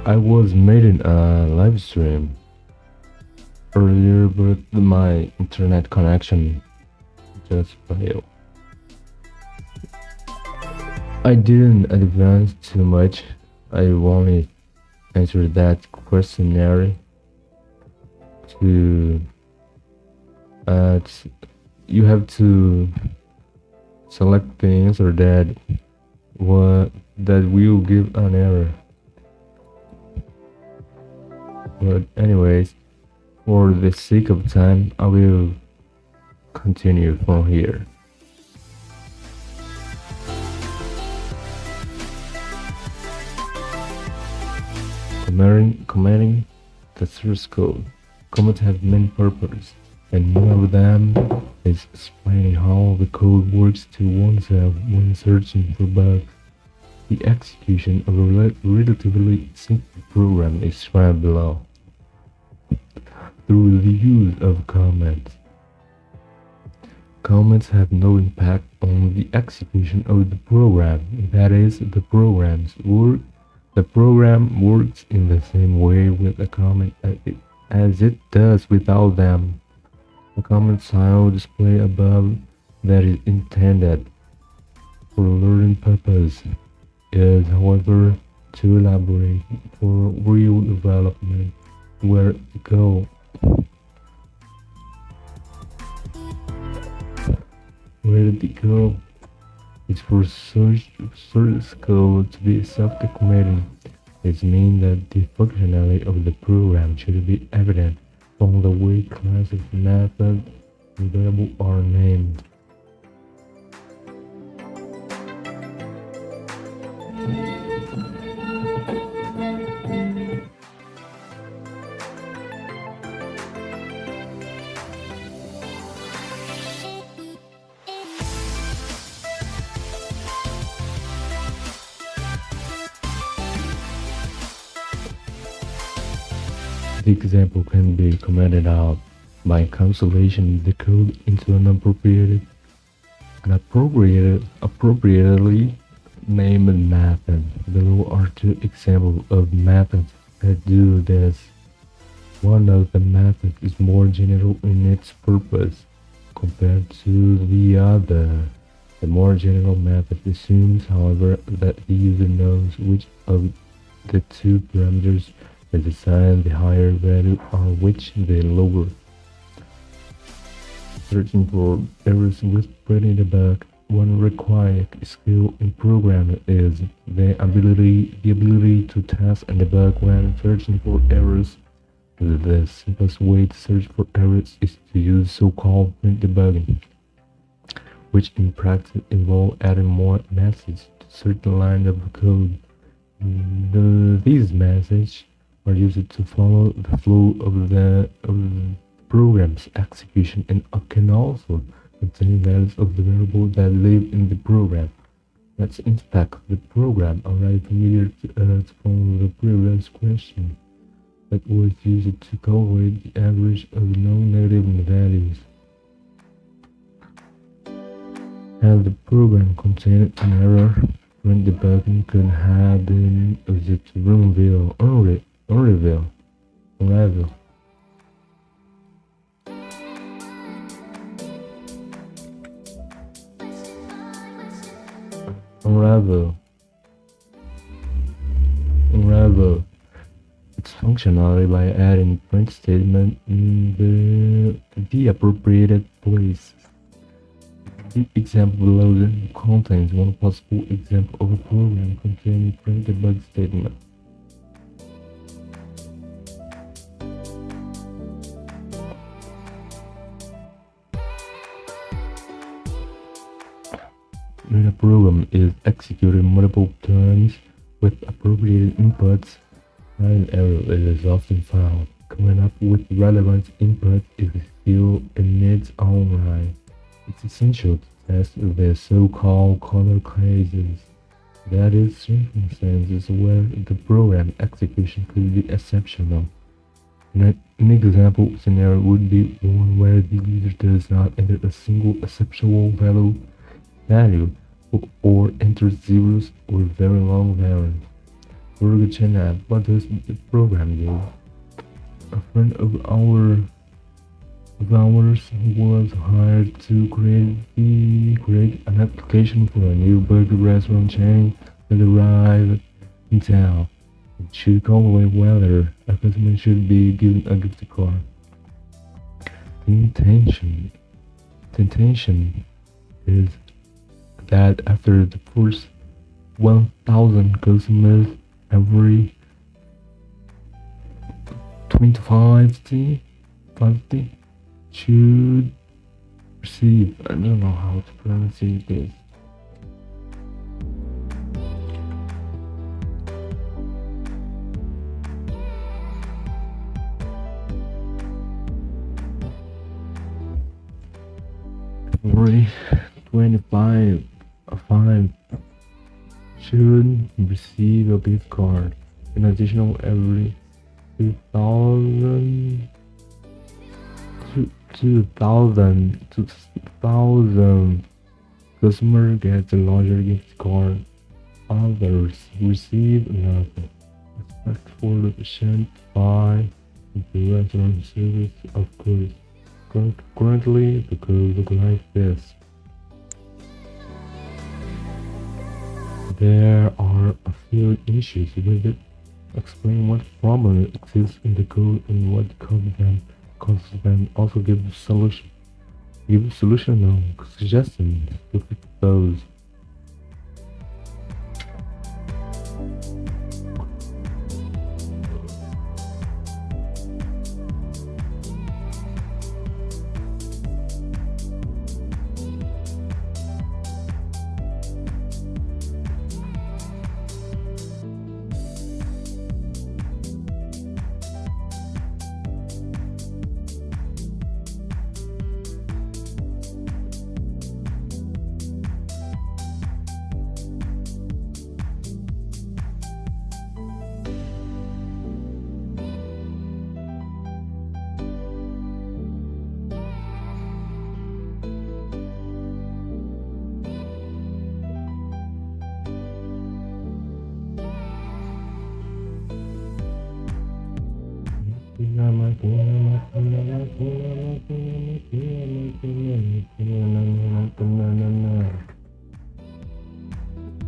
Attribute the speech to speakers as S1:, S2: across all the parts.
S1: I was making a live stream earlier, but my internet connection just failed. I didn't advance too much. I only answered that questionnaire to you have to select the answer that will give an error. But anyways, for the sake of time, I will continue from here. Commenting the source code. Comments have many purposes, and one of them is explaining how the code works to oneself when searching for bugs. The execution of a relatively simple program is described below through the use of comments. Comments have no impact on the execution of the program. That is, the program works in the same way with a comment as it does without them. The comment style display above that is intended for learning purpose is, however, to elaborate for real development, where to go. Where did it go? It's for source code to be self-documenting. This means that the functionality of the program should be evident from the way classes, methods, and variables are named. The example can be commented out by cancellation the code into an appropriately named method. Below are two examples of methods that do this. One of the methods is more general in its purpose compared to the other. The more general method assumes, however, that the user knows which of the two parameters is assigned the higher value or which the lower. Searching for errors with spreading a bug. One required skill in programming is the ability to test and debug when searching for errors. The simplest way to search for errors is to use so-called print debugging, which in practice involves adding more messages to certain lines of code. These messages are used to follow the flow of the program's execution and can also contain values of the variables that live in the program. Let's inspect the program already familiar to us from the previous question that was used to calculate the average of non-negative values. Had the program contained an error, when debugging could have been used to unravel. Unravel. Its functionality by adding print statement in the appropriate place. The example below contains one possible example of a program containing print debug statement. When a program is executed multiple times with appropriate inputs, an error is often found. Coming up with relevant input is still in its own right. It's essential to test the so-called corner cases, that is, circumstances where the program execution could be exceptional. An example scenario would be one where the user does not enter a single exceptional value value or enter zeros or very long variants. For China, what does the program do? A friend of ours was hired to create an application for a new burger restaurant chain that arrived in town. It should calculate whether a customer should be given a gift card. The intention is that after the first 1,000 customers, every 25 should receive. I don't know how to pronounce this. Every 25 should receive a gift card. In addition, every 2,000 customer gets a larger gift card. Others receive nothing. Except for the percent by the restaurant service, of course. Currently, the code looks like this. There are a few issues with it. Explain what problem exists in the code and what causes them. Also give the solution. Give a solution or suggestions to fix those.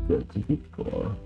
S1: That's a good car.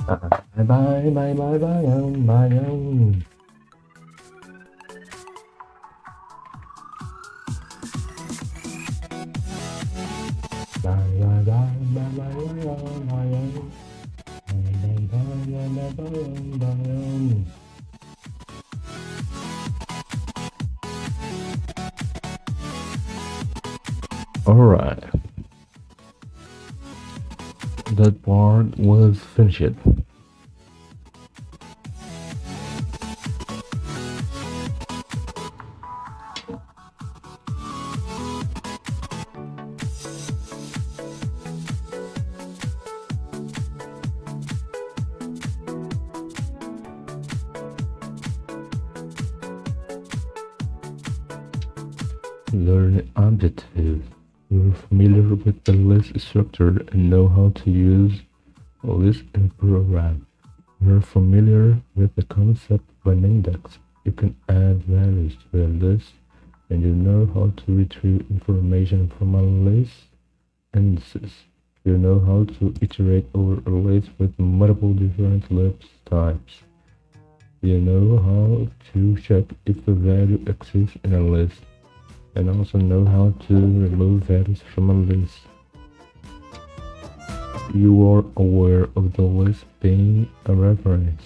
S1: Bye bye bye bye bye bye. Alright, that part was finished. Learn objectives. You're familiar with the list structure and know how to use a list in a program. You're familiar with the concept of an index. You can add values to a list and you know how to retrieve information from a list indices. You know how to iterate over a list with multiple different list types. You know how to check if a value exists in a list and also know how to remove values from a list. You are aware of the list being a reference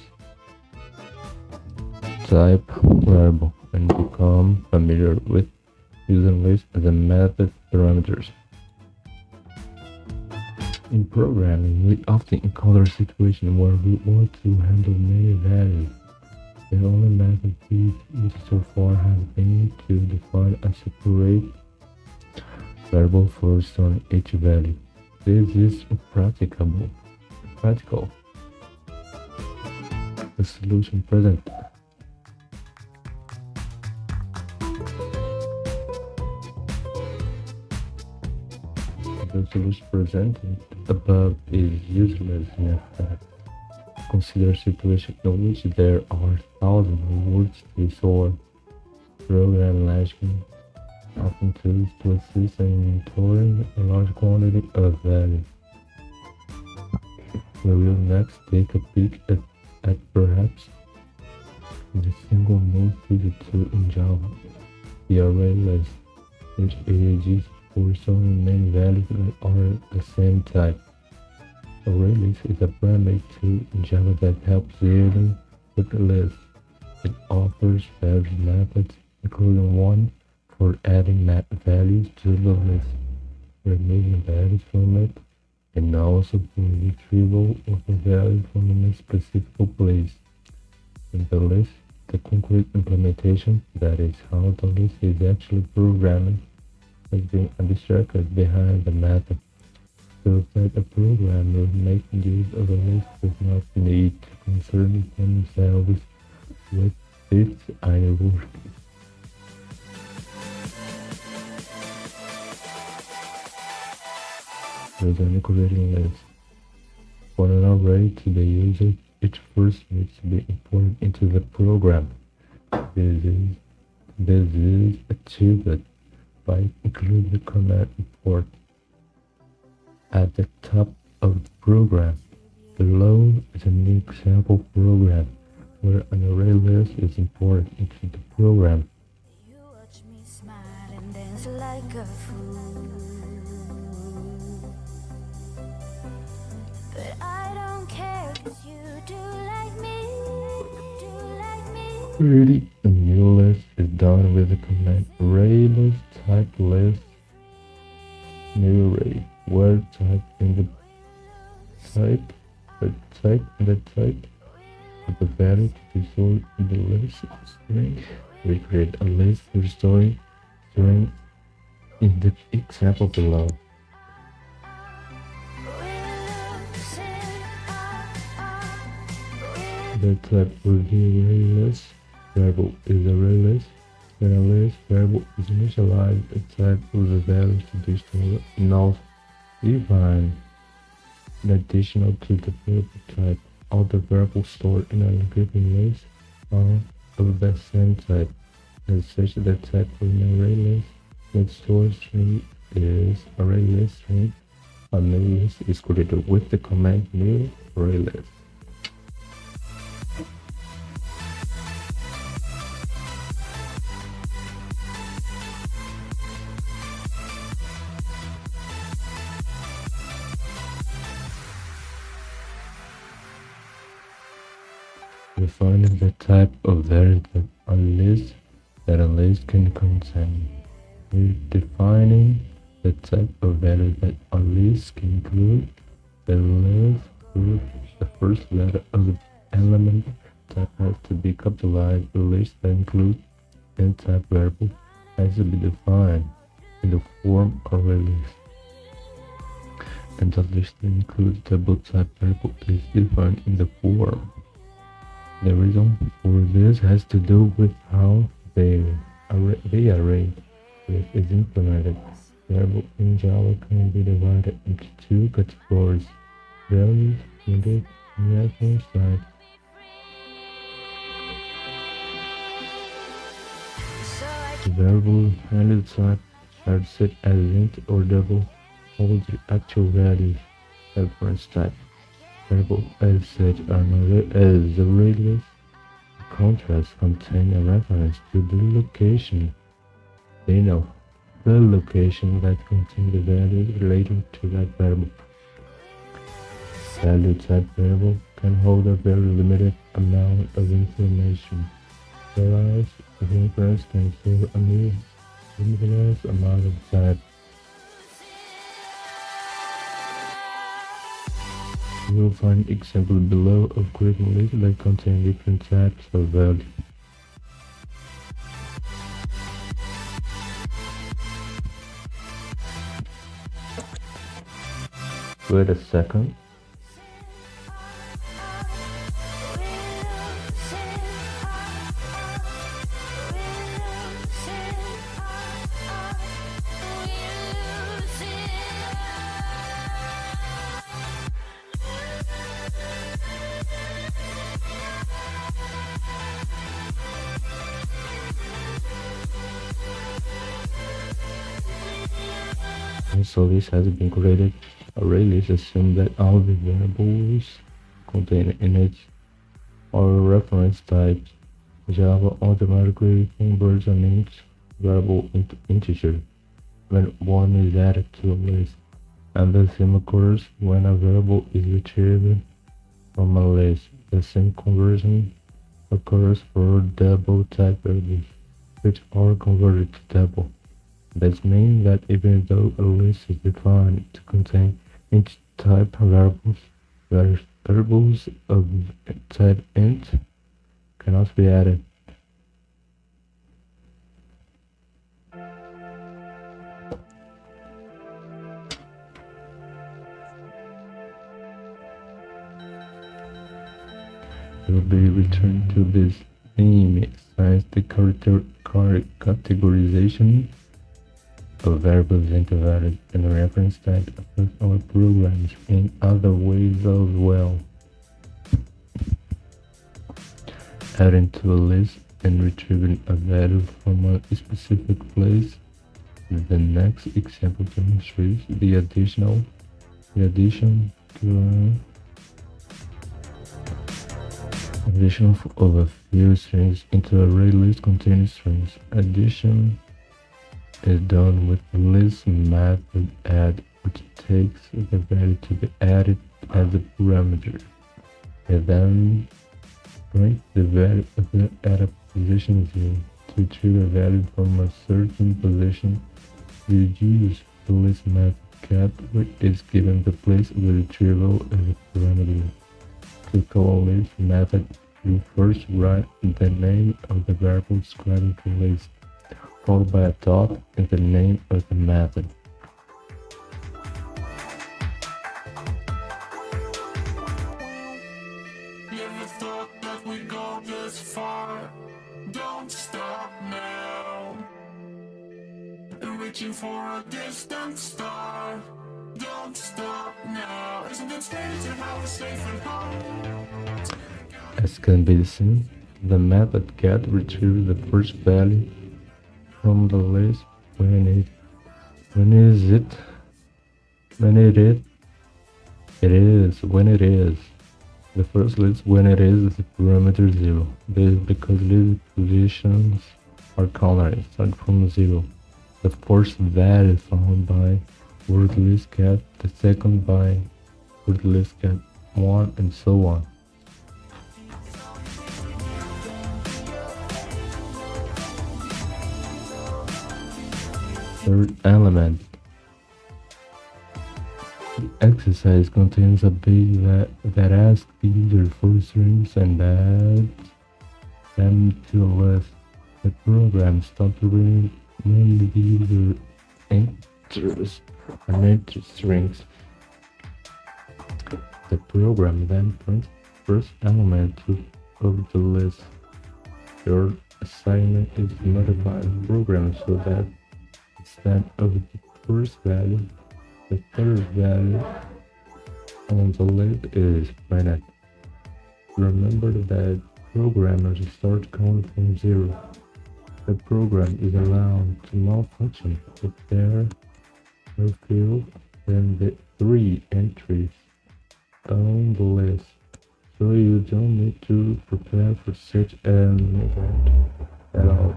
S1: type variable and become familiar with using list as a method parameters. In programming, we often encounter situations where we want to handle many values. The only method we used so far has been to define a separate variable for storing each value. This is impractical. The solution present. The solution presented above is useless in effect. Consider a situation in which there are thousands of words to store. Program logic often tools to assist in storing a large quantity of value. We will next take a peek at perhaps the single most used tool in Java, the array list, which is used for storing many values that are the same type. Array list is a primary tool in Java that helps dealing with the list. It offers various methods, including one for adding values to the list, removing values from it, and also for retrieval of a value from a specific place. In the list, the concrete implementation, that is how the list is actually programmed, has been abstracted behind the method, so that a programmer making use of a list does not need to concern themselves with its inner work. Resolving creating list. For an array to be used, it first needs to be imported into the program. This is achieved by including the command import at the top of the program. Below is an example program where an array list is imported into the program.
S2: You watch me smile and dance like a fool, but I don't care 'cause you do like me.
S1: Creating a new list is done with the command array list type list new array, where type in the type of the value to be stored in the list string. We create a list for storing string in the example below. The type of the array list variable is array list. When a list variable is initialized, the type of the value to be stored not defined. In addition to the variable type, all the variables stored in a given list are of the same type. As such, the type of an array list with stored string is array list string. A new list is created with the command new array list. Defining the type of variable that a list can contain. We're defining the type of value that a list can include. The list with the first letter of the element type has to be capitalized. A list that includes n type variable has to be defined in the form of a list. And the list that includes double type variable is defined in the form. The reason for this has to do with how the array list is implemented. Variable in Java can be divided into two categories: values, index, and reference type. The variable handle type are set as int or double, hold the actual values. Reference type variable as such are not as array list. Contrasts contain a reference to the location. They know the location that contains the value relating to that variable. Value type variable can hold a very limited amount of information, whereas reference can store a limitless amount of type. You will find examples below of creating lists that contain different types of values. Wait a second. So this has been created. Array list assume that all the variables contain in it are reference types. Java automatically converts an int variable into integer when one is added to a list, and the same occurs when a variable is retrieved from a list. The same conversion occurs for double type variables, which are converted to double. This means that even though a list is defined to contain int type variables, variables of type int cannot be added. It will be returned to this name since the categorization of variables into valid and reference type affect our programs in other ways as well. Adding to a list and retrieving a value from a specific place. The next example demonstrates the addition of a few strings into an array list containing strings. Addition is done with the list method add, which takes the value to be added as a parameter. It then brings the value of the added position 0 to retrieve a value from a certain position. We use the list method get, which is given the place of the retrieval as a parameter. To call a list method, you first write the name of the variable describing the list, followed by a dot and the name of the method.
S3: Never thought that we'd go this far. Don't stop now. Reaching for a distant star. Don't stop now. Isn't it strange how we're safe and home?
S1: As can be seen, the method get retrieves the first value from the list when it is the first list when it is the parameter 0. This is because list positions are colored start from 0. The first value found by word list get, the second by word list get 1, and so on. third element. The exercise contains a page that asks the user for strings and adds them to a list. The program stops reading when the user enters and enters strings. The program then prints the first element of the list. Your assignment is to modify the program so that instead of the first value, the third value on the list is printed. Remember that programmers start counting from 0. The program is allowed to malfunction if there are no fewer than the 3 entries on the list, so you don't need to prepare for such an event at all.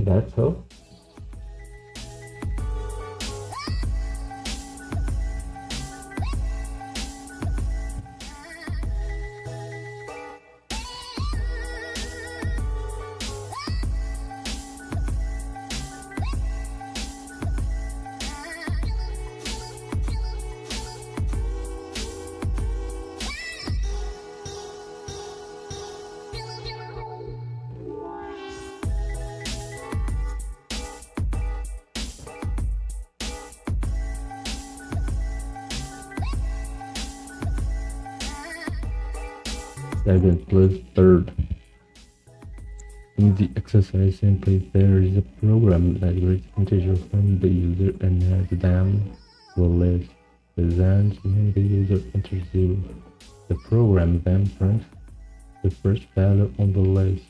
S1: That's all. Second plus third. In the exercise simply, there is a program that reads integers from the user and adds them to a list. This ends when the user enters 0. The program then prints the first value on the list,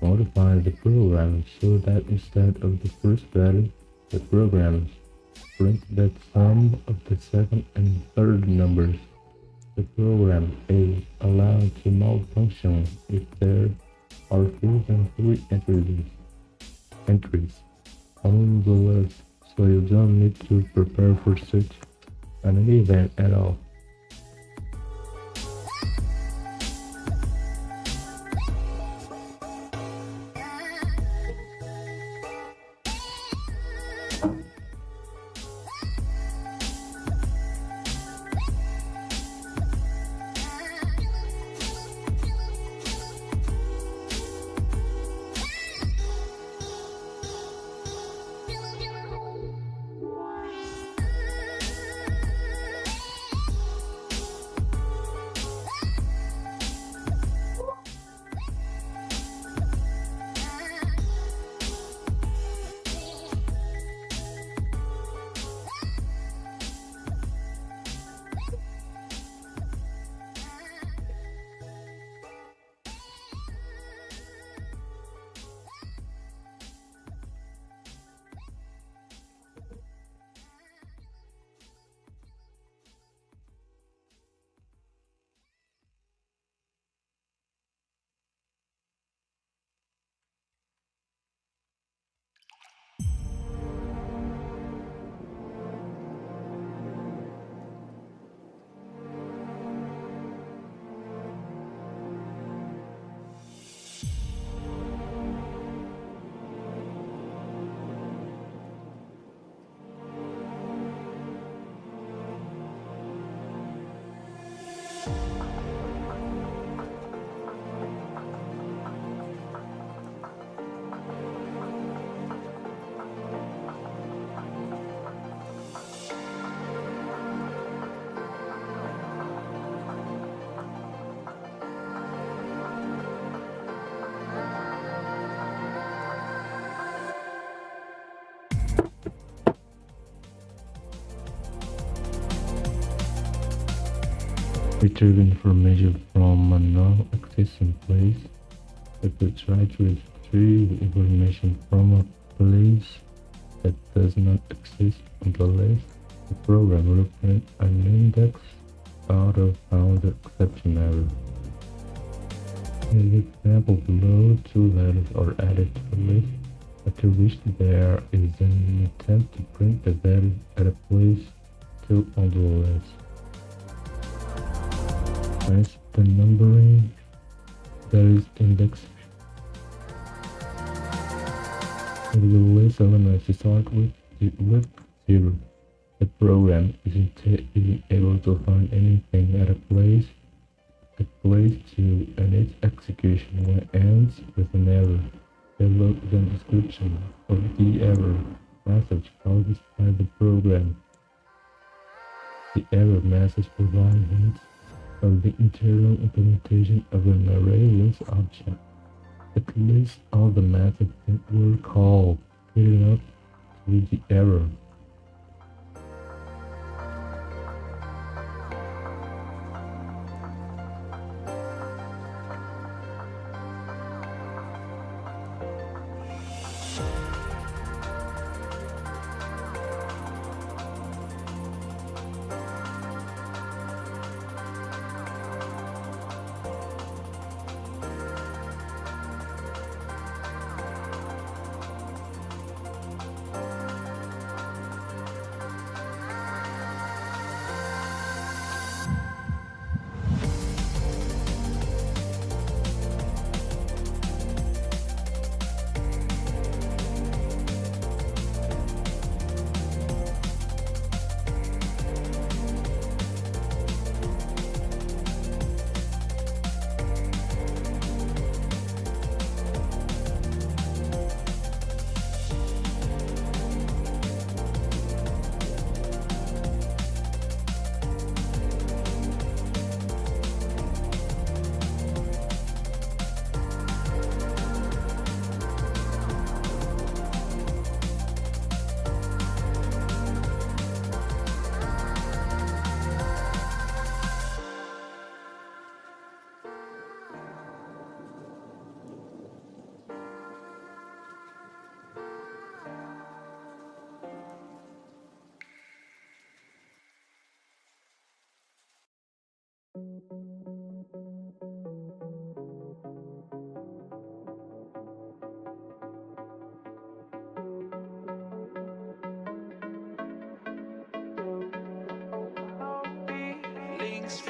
S1: modifies the program so that instead of the first value, the program prints the sum of the second and third numbers. The program is allowed to malfunction if there are fewer than 3 entries on the list, so you don't need to prepare for such an event at all. Retrieve information from a non-existing place. If you try to retrieve information from a place that does not exist on the list, the program will print an index out of found exception error. If example below, two letters are added to a list, after which there is an attempt to print the value at a place 2 on the list. As the numbering that is indexed of the list elements to start with 0. The program isn't able to find anything at place 2, and its execution ends with an error. Below the description of the error message published by the program. The error message provides hints of the internal implementation of an array list object. It lists all the methods that were called, leading up to the error.
S3: Feelings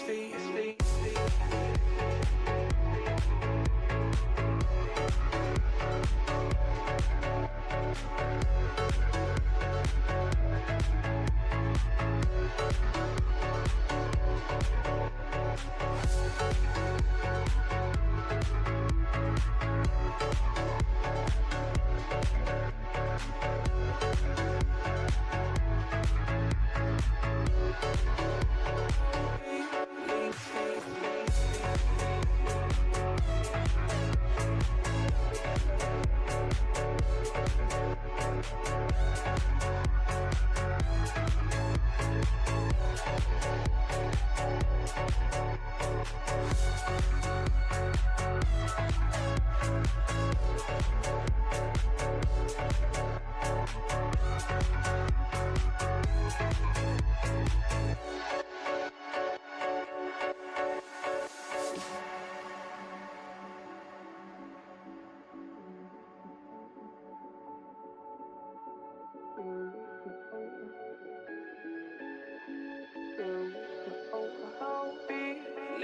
S3: for you.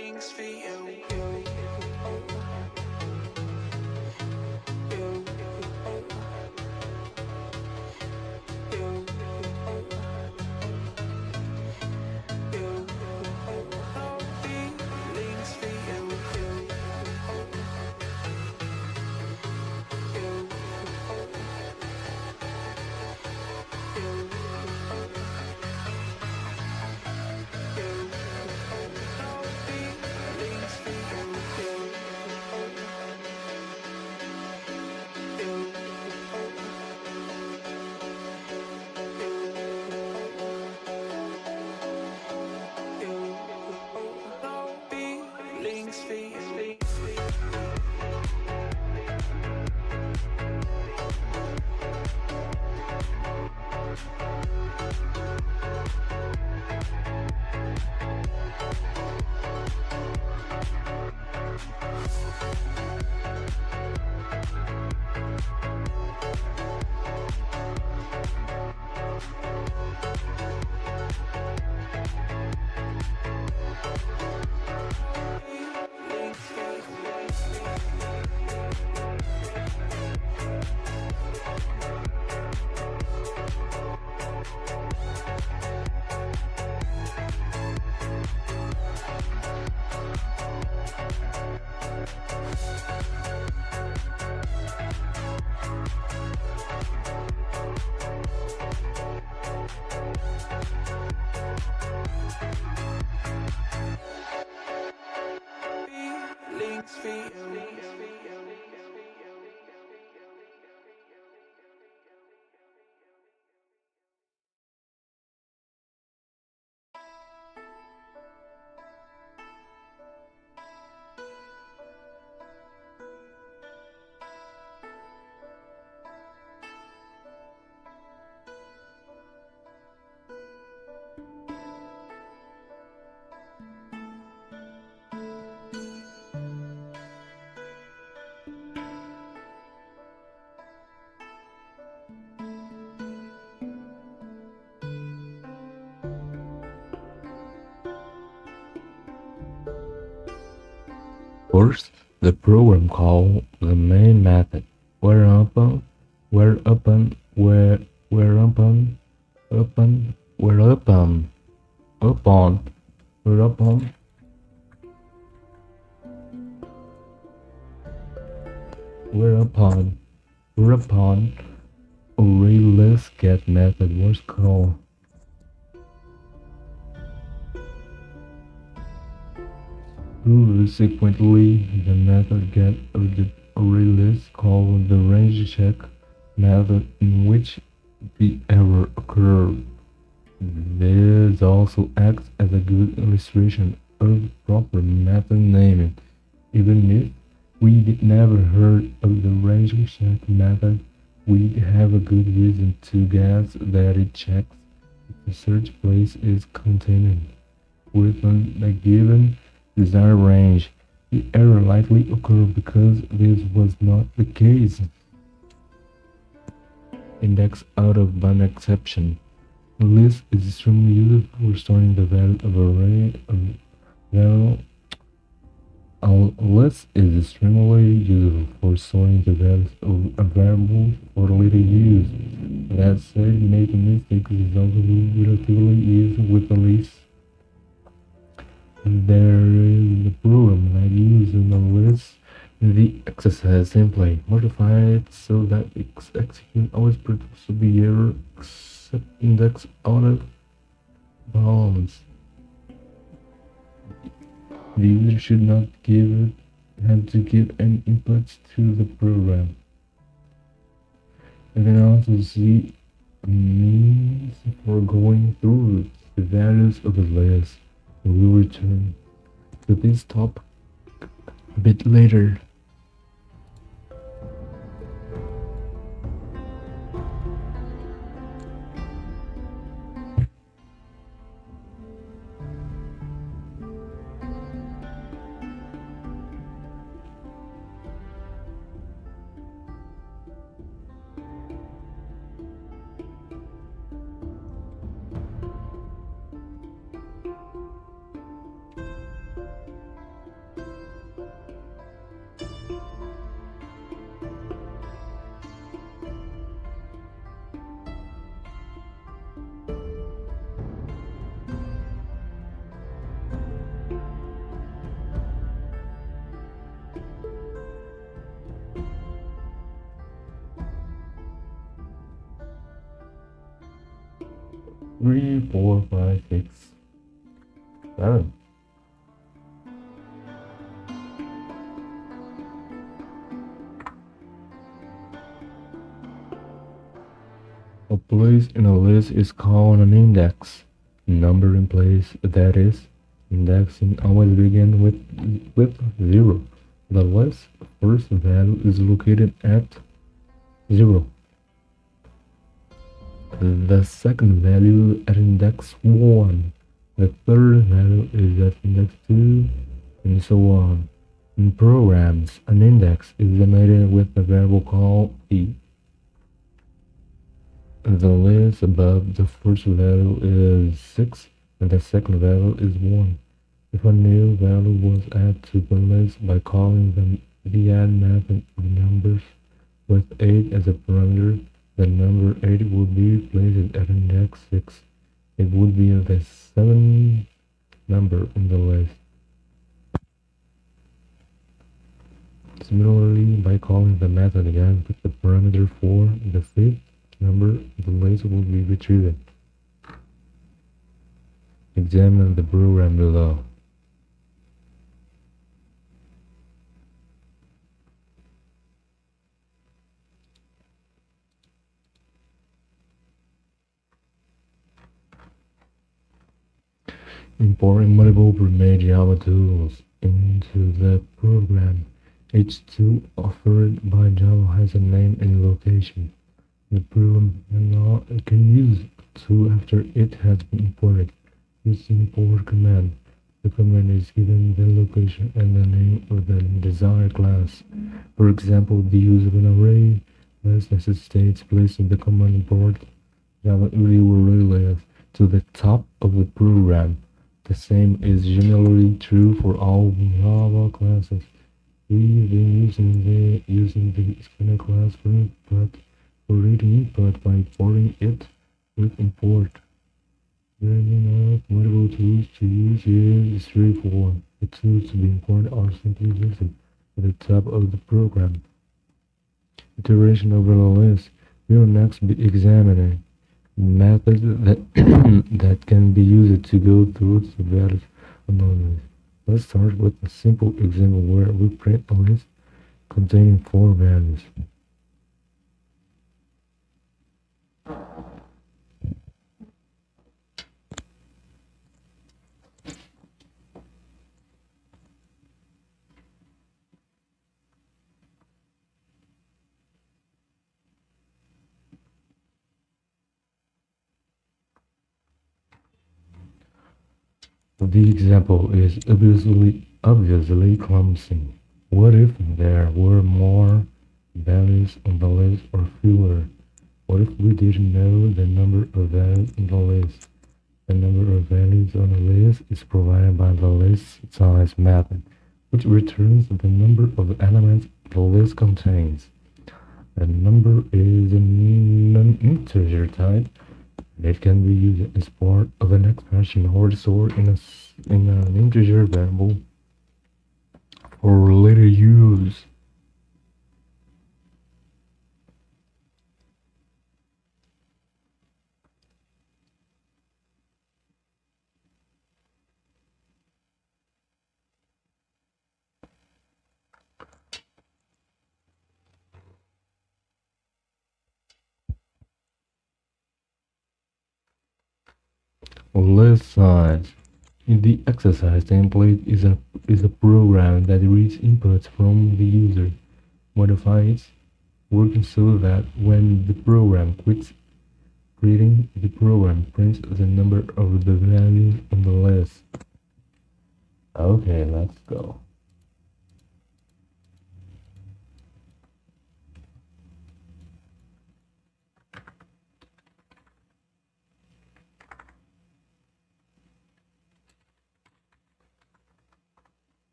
S3: Feelings for you. links for you. Links for you.
S1: First, the program call the main method, whereupon, whereupon, whereupon, upon, whereupon, whereupon, ArrayListGet method was called. Subsequently, the method get of the ArrayList called the rangeCheck method, in which the error occurred. This also acts as a good illustration of proper method naming. Even if we never heard of the rangeCheck method, we have a good reason to guess that it checks if the search place is contained within a given desired range. The error likely occurred because this was not the case. Index out of bound exception. A list is extremely useful for storing the value of array a list is extremely useful for storing the values of a variable for later use. That said, making mistakes is also relatively easy with a list. There is the program that uses a list. The exercise simply modify it so that execute always produces the error except index out of bounds. The user should not have to give any inputs to the program. You can also see a means for going through the values of the list. We will return to this topic a bit later. Three, 4, 5, 6, 7. A place in a list is called an index. Number in place, that is, indexing always begins with with 0. The list first value is located at 0. The second value at index 1. The third value is at index 2, and so on. In programs, an index is denoted with a variable called e. The list above the first value is 6, and the second value is 1. If a new value was added to the list by calling the add method of numbers with 8 as a parameter, the number 8 would be placed at index 6. It would be the 7th number in the list. Similarly, by calling the method again with the parameter 4, the 5th number in the list will be retrieved. Examine the program below. Importing multiple pre-made Java tools into the program. Each tool offered by Java has a name and location. The program can use a tool after it has been imported. Use the import command. The command is given the location and the name of the desired class. For example, the use of an array list necessitates placing the command import Java array to the top of the program. The same is generally true for all Java classes. We've been using the scanner class for reading input by importing it with import. Bringing up multiple tools to use is straightforward. The tools to be imported are simply listed at the top of the program. Iteration over the list. We will next be examining methods that can be used to go through the values on the list. Let's start with a simple example where we print a list containing 4 values. The example is obviously clumsy. What if there were more values on the list or fewer? What if we didn't know the number of values in the list? The number of values on the list is provided by the list size method, which returns the number of elements the list contains. The number is an integer type. It can be used as part of an expression or stored in an integer variable for later use. List size. In the exercise template is a program that reads inputs from the user, modifies working so that when the program quits reading, the program prints the number of the values on the list. Okay, let's go.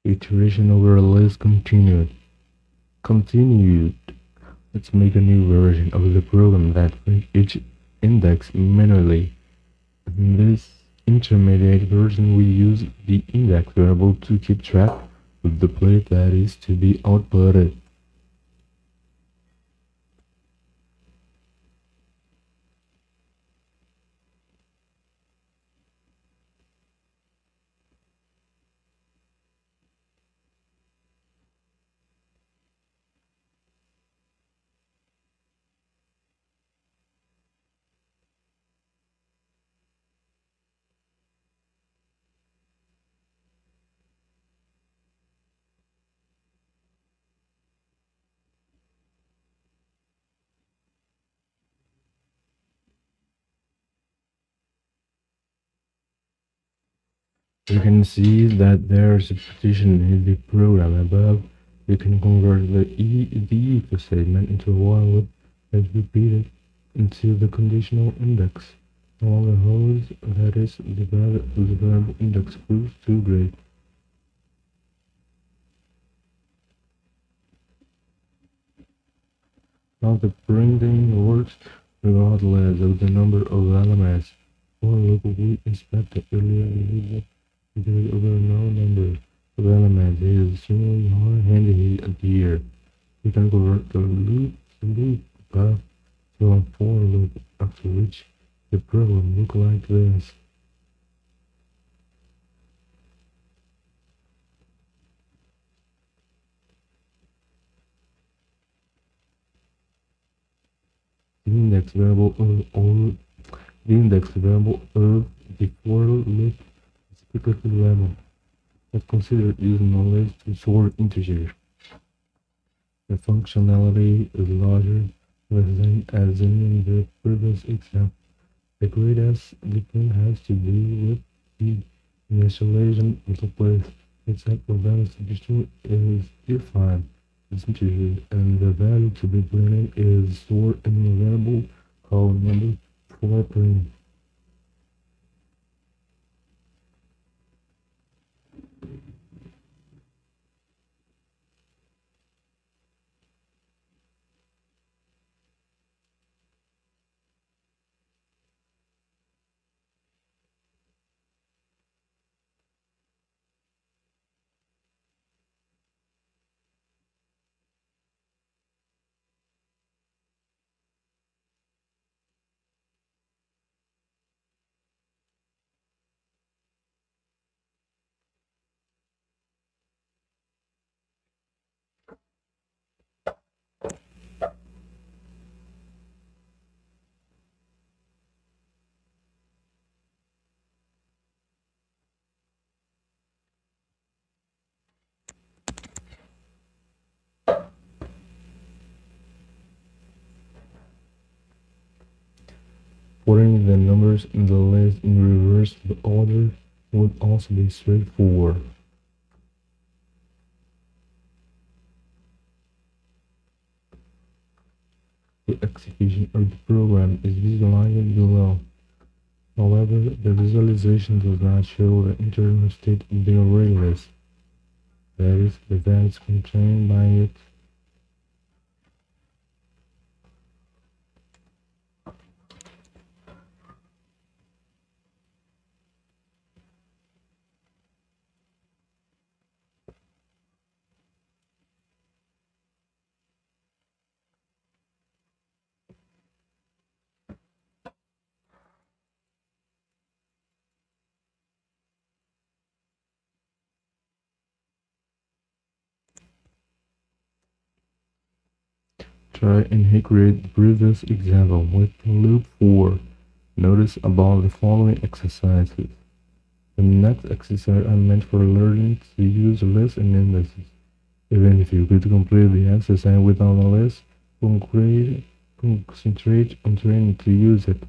S1: Iteration over a list continued. Let's make a new version of the program that prints each index manually. In this intermediate version, we use the index variable to keep track of the place that is to be outputted. You can see that there's a partition in the program above. You can convert the if statement into a while loop and repeat it into the conditional index. Along the hose, that is, the variable index proves to great. Now the printing works regardless of the number of elements. For loop we inspected earlier in the because over no number of elements is similarly handy here. We can convert the loop above to a for loop after which the program look like this. The index variable of the for loop is typically level, but consider using a list to store integers. The functionality is larger than as in the previous example. The greatest difference has to do with the initialization of the place, except the value to be stored is defined as integer, and the value to be printed is stored in a variable called number for printing. Putting the numbers in the list in reverse order would also be straightforward. The execution of the program is visualized below. However, the visualization does not show the internal state of the array list, that is, the values contained by it. Try and recreate the previous example with loop 4. Notice about the following exercises. The next exercise are meant for learning to use lists and indices. Even if you could complete the exercise without a list, concentrate on training to use it.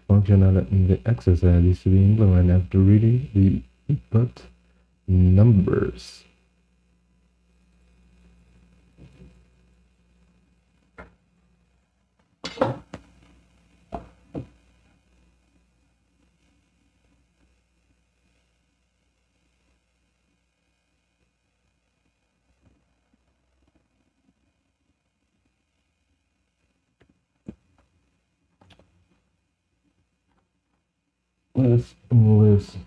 S1: Functionality in the exercise is to be implemented after reading the input numbers. List and list.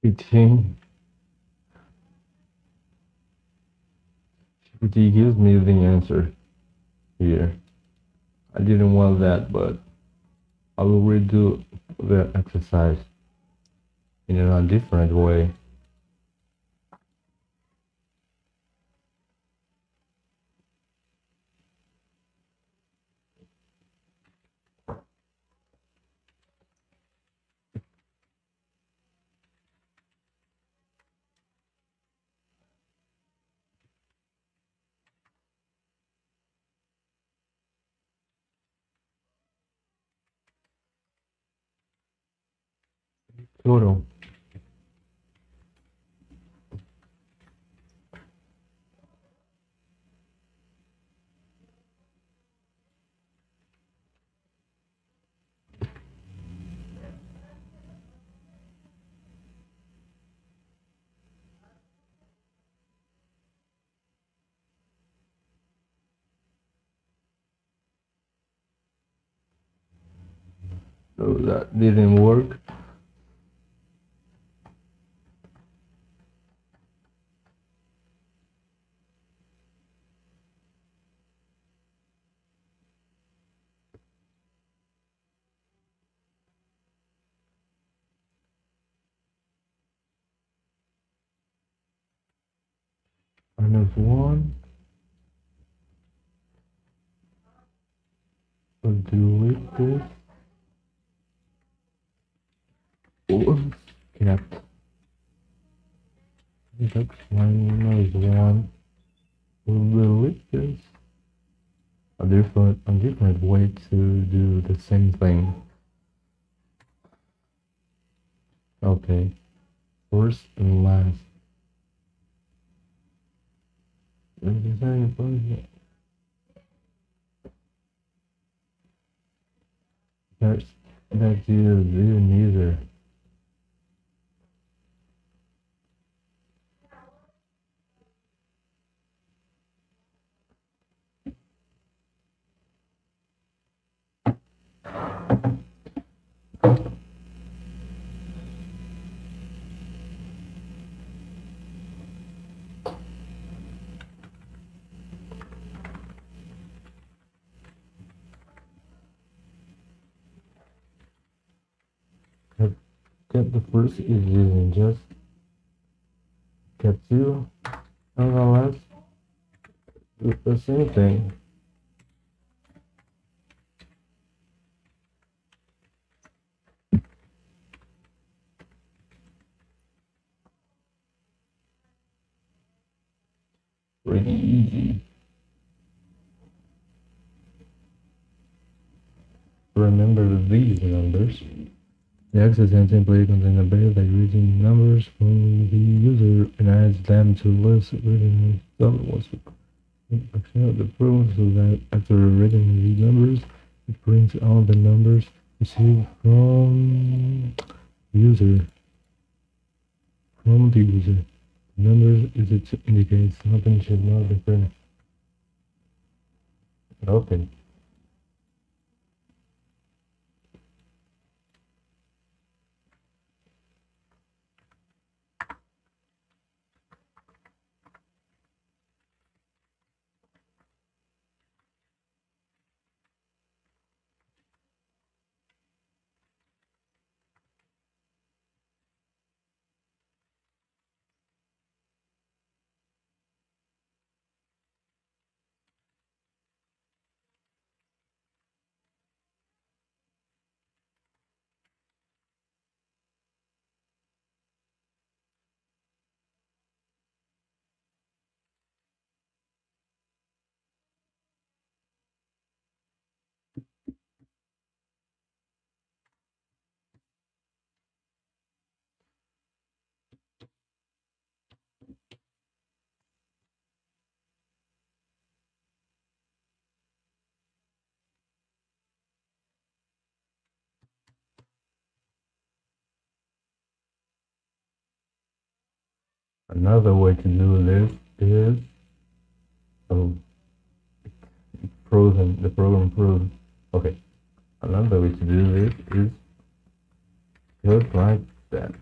S1: GPT gives me the answer here. I didn't want that, but I will redo the exercise in a different way. Total. So that didn't work. -1. So delete this. Or kept. That's -1. We'll delete this. A different way to do the same thing. Okay. First and last. That's you neither. Get the first is using just get 0. Nonetheless, do the same thing. Pretty easy. Remember these numbers. The exercise template contains a base like reading numbers from the user and adds them to lists written once accept the program so that after reading these numbers, it brings out the numbers received from the user. The numbers is it indicates nothing should not be printed. Okay. Another way to do this is frozen, the program frozen. Okay. Another way to do this is just like that.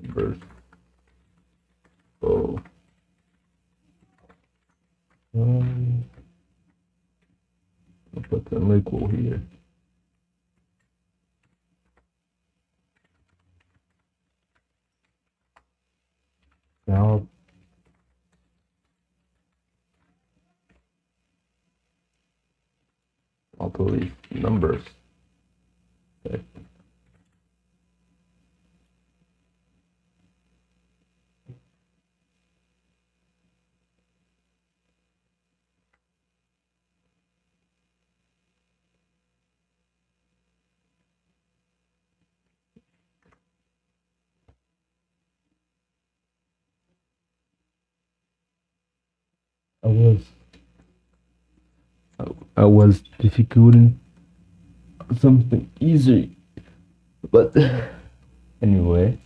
S1: numbers. Oh. I'll put an equal here. Now I'll delete numbers. Okay. I was I was difficulting something easy, but anyway,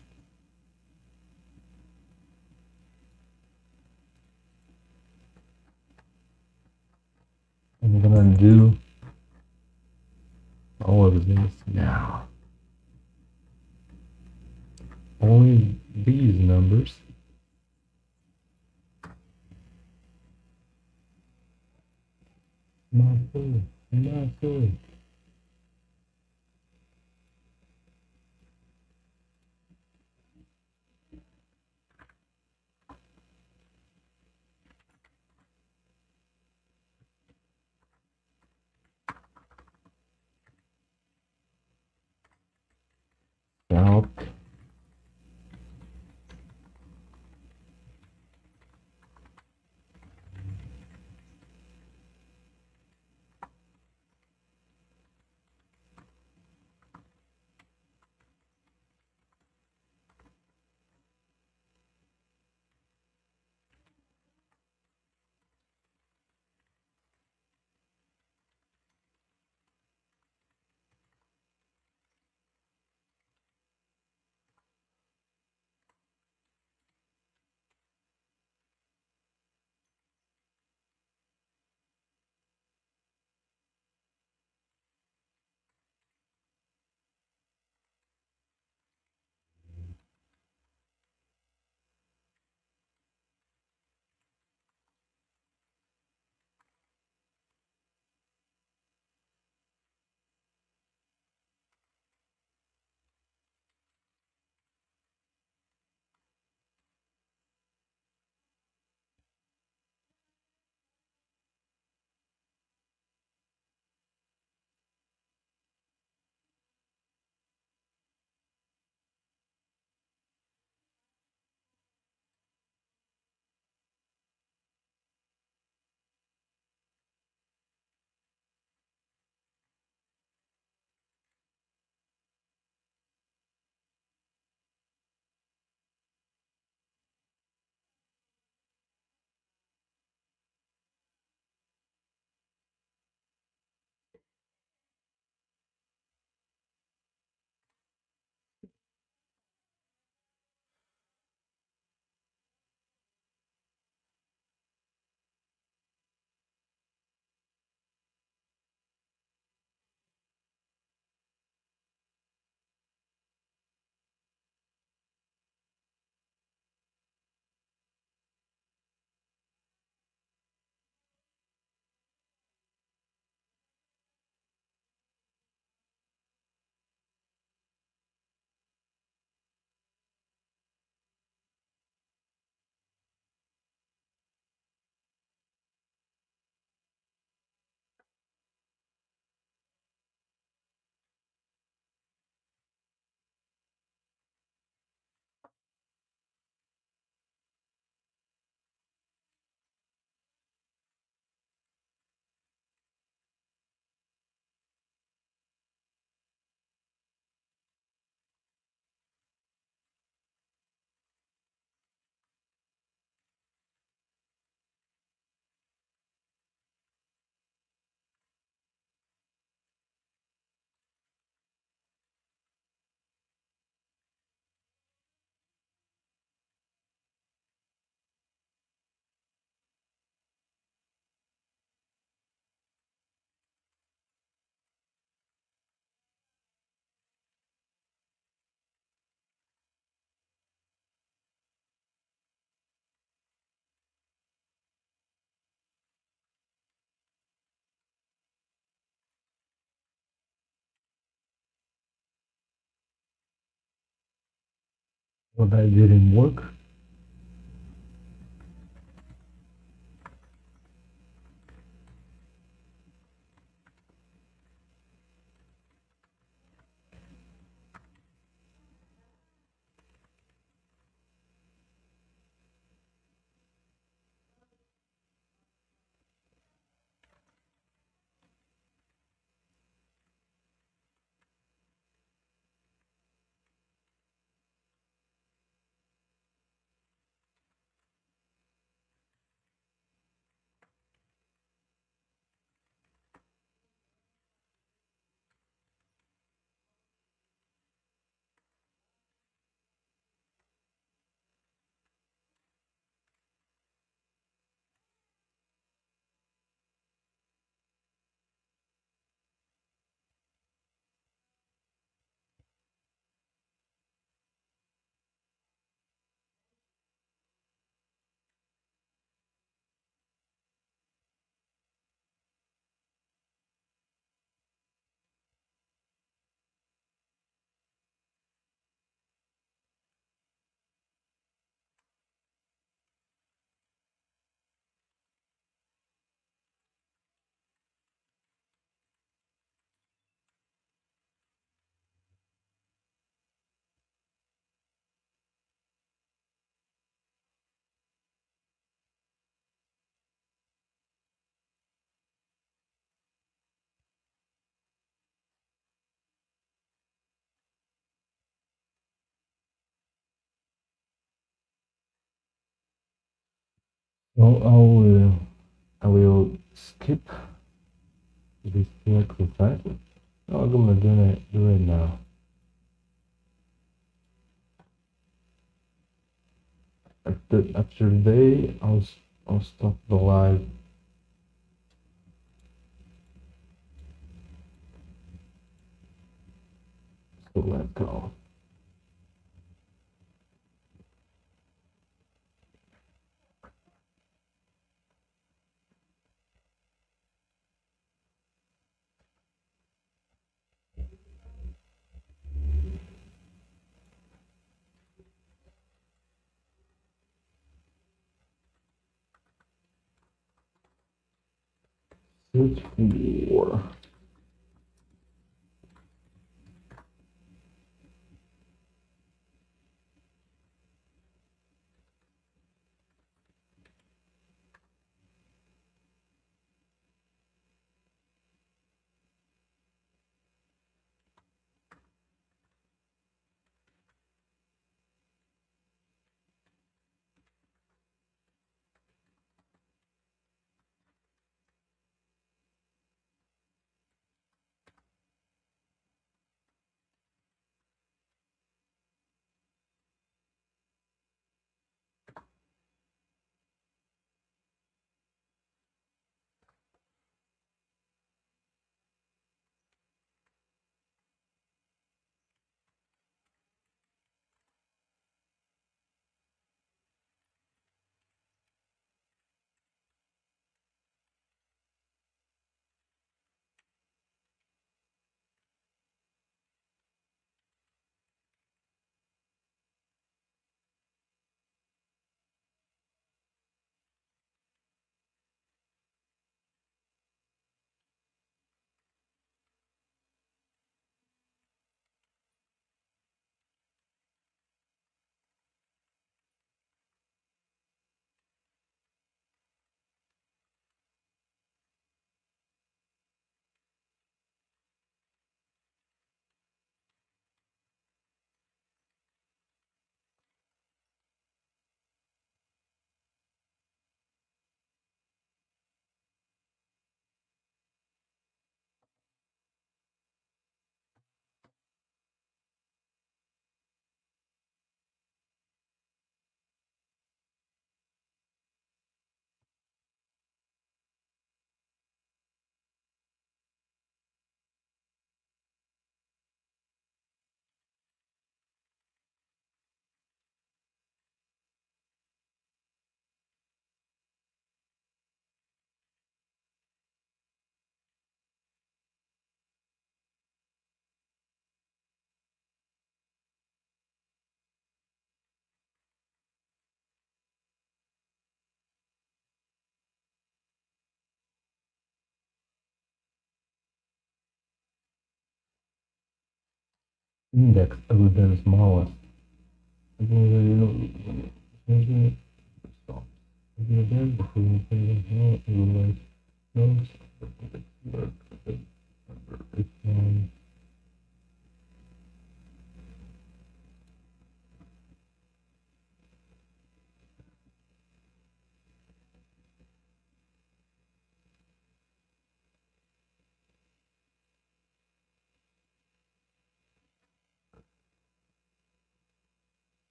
S1: I'm gonna do all of this now. Only these numbers. My phone, my phone. Out. Well, that didn't work. So I will skip this exercise. No, I'm gonna do it now. After day, I'll stop the live. So let's go. Search for index other than smallest. Stop. Again, before you say how you like notes,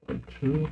S1: it's true.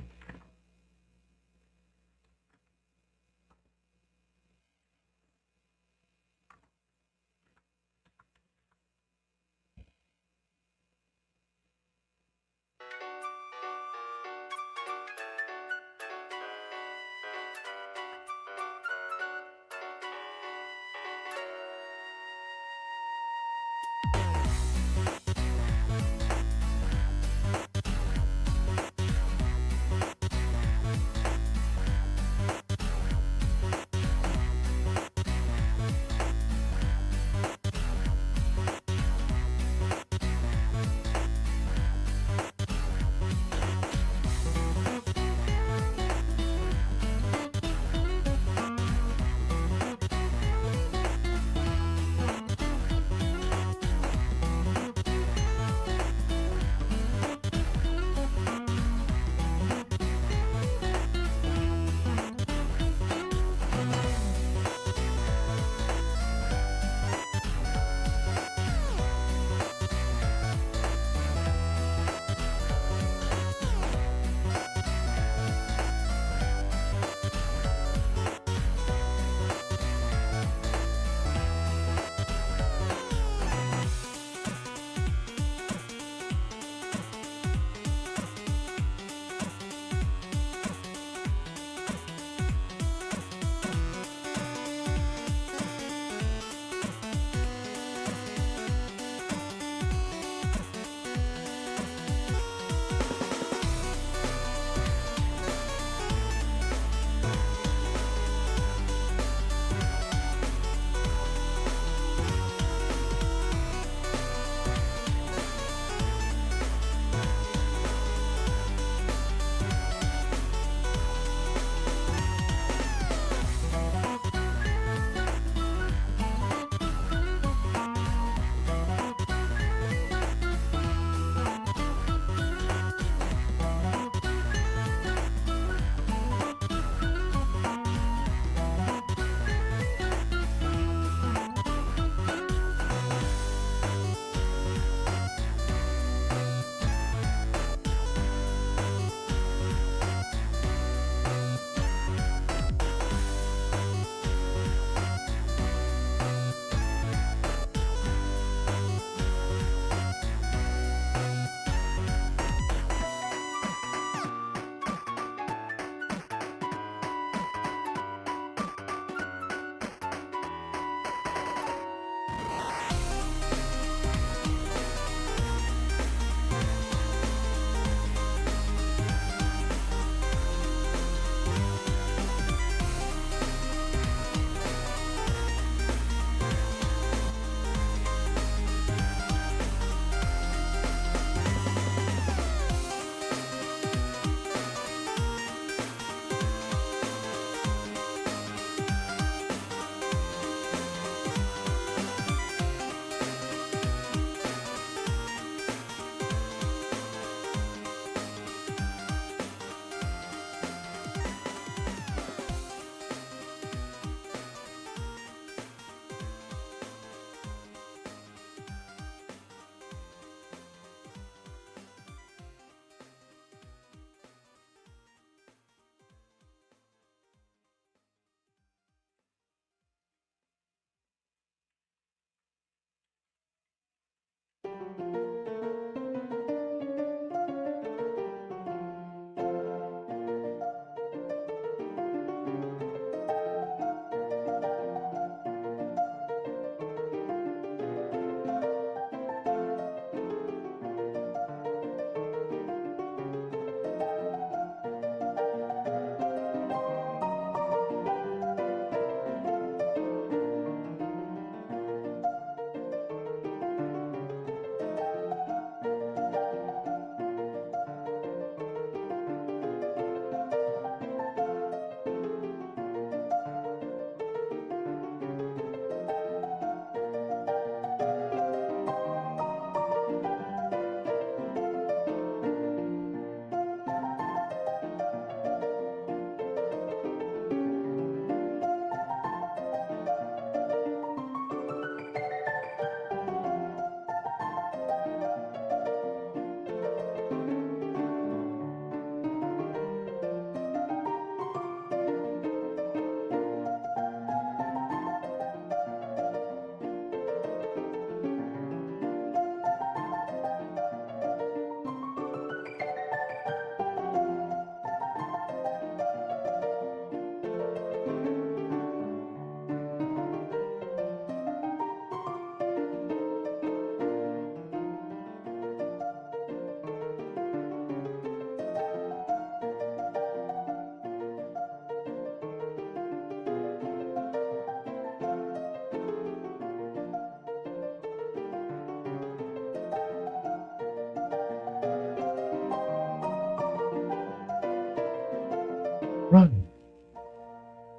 S1: Run!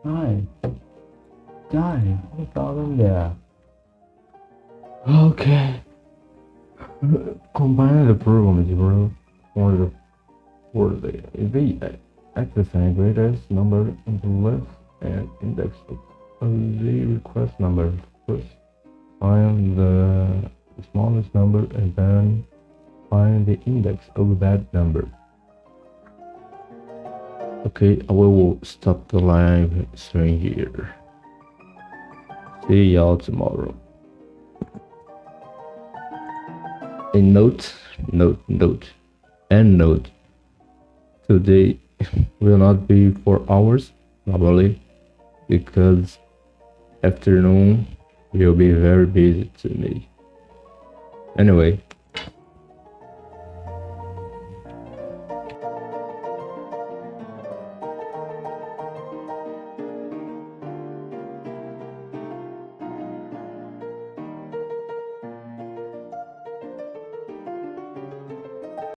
S1: Die! Die! What's all in there? Okay. Combine the program 0 for the exercise greatest number on the left and index of the request number. First, find the smallest number and then find the index of that number. Okay, I will stop the live stream here. See y'all tomorrow. A note. Today will not be 4 hours, probably, because afternoon will be very busy to me. Anyway,